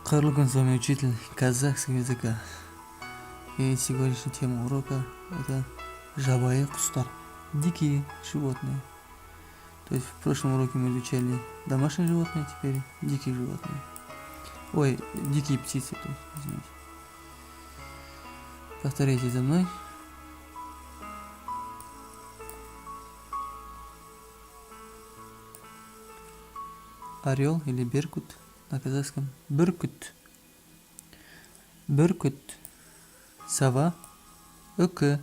Кайырлы күн, с вами учитель казахского языка. И сегодняшняя тема урока это жабайы кустар, дикие животные. То есть в прошлом уроке мы изучали домашние животные, теперь дикие животные. Ой, дикие птицы, то есть, извините. Повторяйте за мной. Орел или беркут на казахском бүркүт. Бүркүт. Сова. Үкі.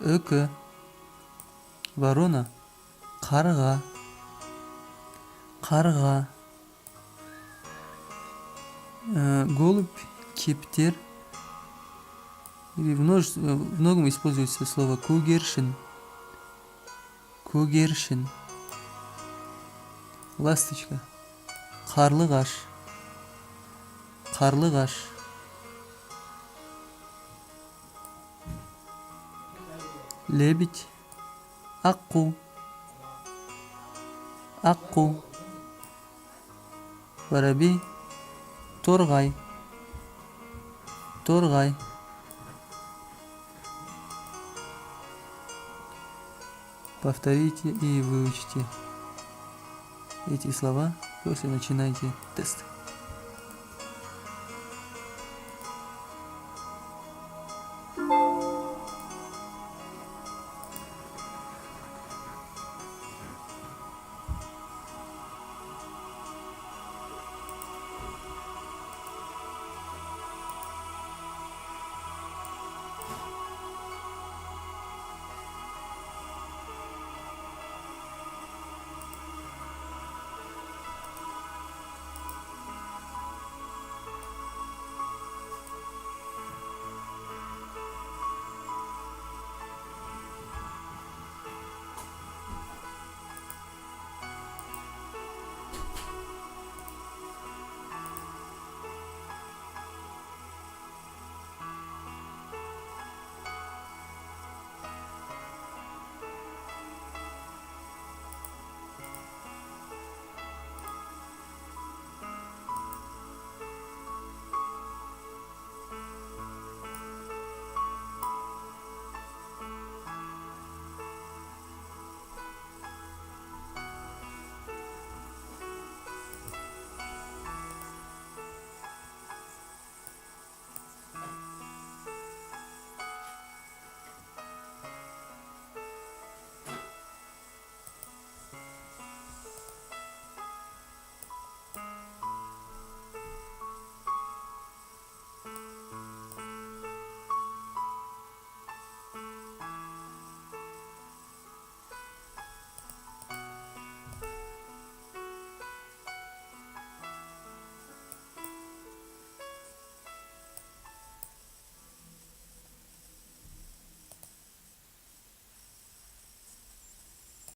Үкі. Ворона. Қарға. Қарға. Голубь, кептер. Или в многом используется слово кугершин. Кугершин. Ласточка. Қарлығаш. Қарлығаш. Лебедь. Аққу. Аққу. Воробей. Торғай. Торғай. Повторите и выучите эти слова, после начинайте тест.